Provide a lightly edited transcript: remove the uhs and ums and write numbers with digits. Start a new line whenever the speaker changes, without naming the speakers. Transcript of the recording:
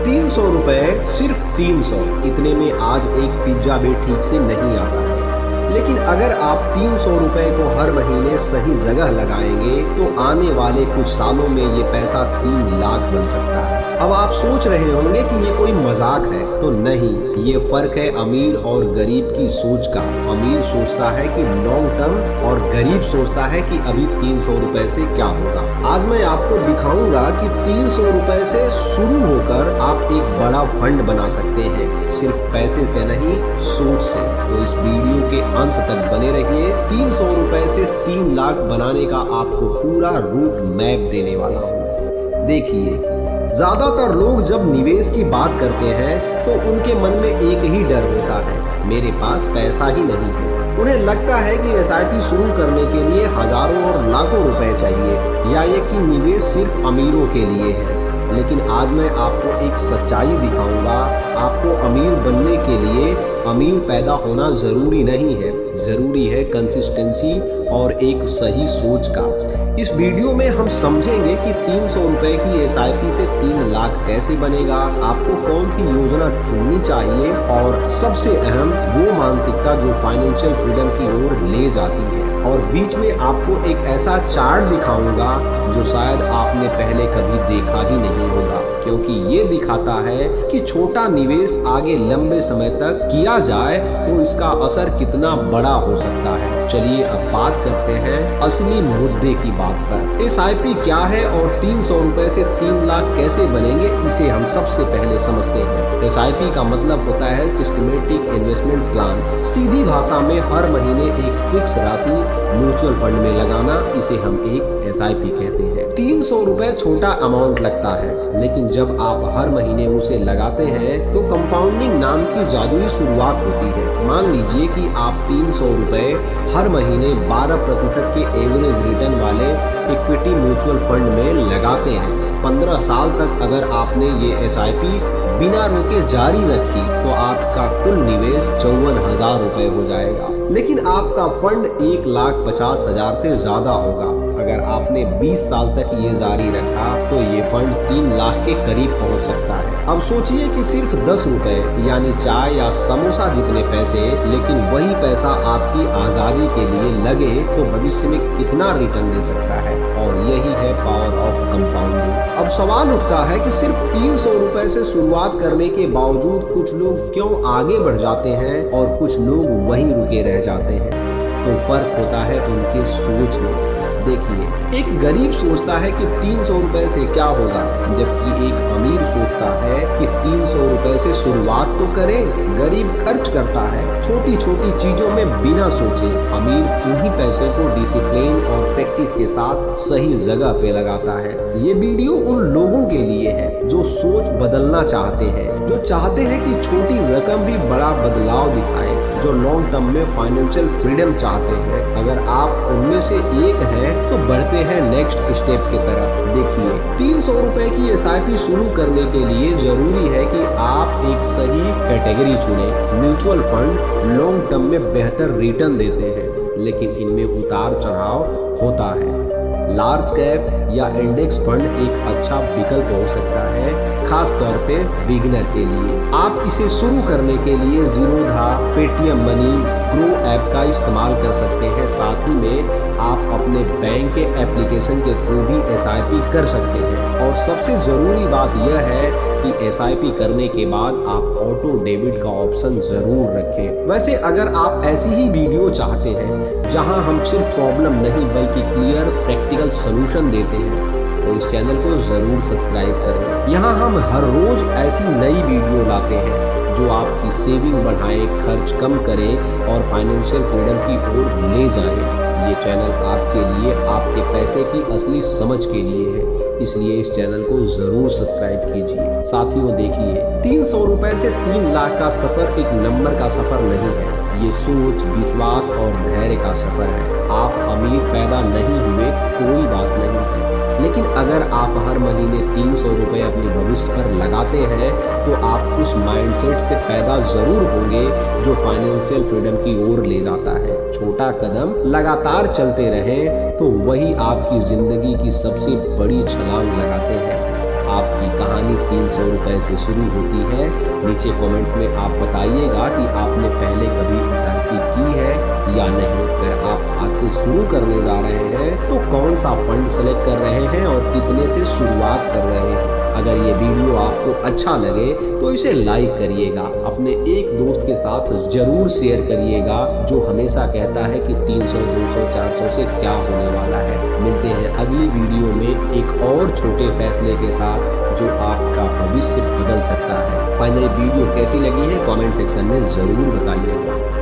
300 रुपए, सिर्फ 300, इतने में आज एक पिज्जा भी ठीक से नहीं आता है। लेकिन अगर आप 300 रुपए को हर महीने सही जगह लगाएंगे तो आने वाले कुछ सालों में ये पैसा 3 लाख बन सकता है। अब आप सोच रहे होंगे कि ये कोई मजाक है, तो नहीं, ये फर्क है अमीर और गरीब की सोच का। अमीर सोचता है कि लॉन्ग टर्म और गरीब सोचता है कि अभी 300 रुपए से क्या होगा। आज मैं आपको दिखाऊंगा कि 300 रुपए से शुरू होकर आप एक बड़ा फंड बना सकते हैं, सिर्फ पैसे से नहीं, सोच से। तो इस वीडियो के अंत तक बने रहिए। 300 रुपए से 3 लाख बनाने का आपको पूरा रूट मैप देने वाला हूँ। देखिए, ज्यादातर लोग जब निवेश की बात करते हैं तो उनके मन में एक ही डर होता है, मेरे पास पैसा ही नहीं है। उन्हें लगता है कि एसआईपी शुरू करने के लिए हजारों और लाखों रुपए चाहिए, या ये कि निवेश सिर्फ अमीरों के लिए है। लेकिन आज मैं आपको एक सच्चाई दिखाऊंगा। आपको अमीर बनने के लिए अमीर पैदा होना जरूरी नहीं है, जरूरी है कंसिस्टेंसी और एक सही सोच का। इस वीडियो में हम समझेंगे कि 300 रुपए की एसआईपी से 3 लाख कैसे बनेगा, आपको कौन सी योजना चुननी चाहिए, और सबसे अहम वो मानसिकता जो फाइनेंशियल फ्रीडम की ओर ले जाती है। और बीच में आपको एक ऐसा चार्ट दिखाऊंगा जो शायद आपने पहले कभी देखा ही नहीं होगा, क्योंकि ये दिखाता है कि छोटा निवेश आगे लंबे समय तक किया जाए तो इसका असर कितना बड़ा हो सकता है। चलिए अब बात करते हैं असली मुद्दे की बात पर। एसआईपी क्या है और 300 रुपए से 3 लाख कैसे बनेंगे, इसे हम सबसे पहले समझते हैं। एसआईपी का मतलब होता है सिस्टमेटिक इन्वेस्टमेंट प्लान। सीधी भाषा में हर महीने एक फिक्स राशि म्यूचुअल फंड में लगाना, इसे हम एक एसआईपी कहते हैं। 300 रुपए छोटा अमाउंट लगता है, लेकिन जब आप हर महीने उसे लगाते हैं तो कंपाउंडिंग नाम की जादुई शुरुआत होती है। मान लीजिए कि आप 300 रुपए हर महीने 12% के एवरेज रिटर्न वाले इक्विटी म्यूचुअल फंड में लगाते हैं। 15 साल तक अगर आपने ये एसआईपी बिना रोके जारी रखी तो आपका कुल निवेश 54,000 रुपए हो जाएगा। लेकिन आपका फंड 1,50,000 से ज्यादा होगा। अगर आपने 20 साल तक ये जारी रखा तो ये फंड 3 लाख के करीब पहुंच सकता है। अब सोचिए कि सिर्फ 10 रुपए यानी चाय या समोसा जितने पैसे, लेकिन वही पैसा आपकी आजादी के लिए लगे तो भविष्य में कितना रिटर्न दे सकता है। और यही है पावर ऑफ कंपाउंडिंग। अब सवाल उठता है कि सिर्फ 300 रुपए से शुरुआत करने के बावजूद कुछ लोग क्यों आगे बढ़ जाते हैं और कुछ लोग वहीं रुके रह जाते हैं। तो फर्क होता है उनके सोच में। देखिए, एक गरीब सोचता है कि 300 रुपए से क्या होगा, जबकि एक अमीर सोचता है कि 300 रुपए से शुरुआत तो करें। गरीब खर्च करता है छोटी छोटी चीजों में बिना सोचे। अमीर उन्हीं पैसे को डिसिप्लिन और प्रैक्टिस के साथ सही जगह पे लगाता है। ये वीडियो उन लोगों के लिए है जो सोच बदलना चाहते हैं, जो चाहते हैं कि छोटी रकम भी बड़ा बदलाव दिखाए, जो लॉन्ग टर्म में फाइनेंशियल फ्रीडम चाहते हैं। अगर आप उनमें से एक हैं तो बढ़ते हैं नेक्स्ट स्टेप की तरफ। देखिए, 300 रुपए की एसआईपी शुरू करने के लिए जरूरी है कि आप एक सही कैटेगरी चुने। म्यूचुअल फंड लॉन्ग टर्म में बेहतर रिटर्न देते हैं, लेकिन इनमें उतार चढ़ाव होता है। लार्ज कैप या इंडेक्स फंड एक अच्छा विकल्प हो सकता है, खास तौर पे बिगिनर के लिए। आप इसे शुरू करने के लिए Zerodha, Paytm money, grow app का इस्तेमाल कर सकते हैं। साथ ही में आप अपने बैंक के एप्लीकेशन के थ्रू भी एसआईपी कर सकते हैं। और सबसे जरूरी बात यह है कि एसआईपी करने के बाद आप ऑटो डेबिट का ऑप्शन जरूर रखें। वैसे अगर आप ऐसी ही वीडियो चाहते हैं जहां हम सिर्फ प्रॉब्लम नहीं बल्कि क्लियर प्रैक्टिकल सॉल्यूशन देते हैं तो इस चैनल को जरूर सब्सक्राइब करें। यहाँ हम हर रोज ऐसी नई वीडियो लाते हैं जो आपकी सेविंग बढ़ाएं, खर्च कम करें और फाइनेंशियल फ्रीडम की ओर ले जाएं। ये चैनल आपके लिए, आपके पैसे की असली समझ के लिए है, इसलिए इस चैनल को जरूर सब्सक्राइब कीजिए। साथियों, देखिए, 300 रुपए से 3 लाख का सफर एक नंबर का सफर नहीं है, ये सोच, विश्वास और धैर्य का सफर है। आप अमीर पैदा नहीं हुए, कोई बात नहीं है, लेकिन अगर आप हर महीने 300 रुपए अपने भविष्य पर लगाते हैं तो आप उस माइंडसेट से पैदा जरूर होंगे जो फाइनेंशियल फ्रीडम की ओर ले जाता है। छोटा कदम लगातार चलते रहें तो वही आपकी जिंदगी की सबसे बड़ी छलांग लगाते हैं। आपकी कहानी 300 रुपए से शुरू होती है? नीचे कमेंट्स में आप बताइएगा कि आपने पहले कभी एसआईपी की है या नहीं। अगर आप आज से शुरू करने जा रहे हैं तो कौन सा फंड सेलेक्ट कर रहे हैं और कितने से शुरुआत कर रहे हैं। अगर ये वीडियो आपको अच्छा लगे तो इसे लाइक करिएगा, अपने एक दोस्त के साथ जरूर शेयर करिएगा जो हमेशा कहता है कि 300, 200, 400 से क्या होने वाला है। मिलते हैं अगली वीडियो में एक और छोटे फैसले के साथ जो आपका भविष्य बदल सकता है। फाइनली वीडियो कैसी लगी है कमेंट सेक्शन में जरूर बताइएगा।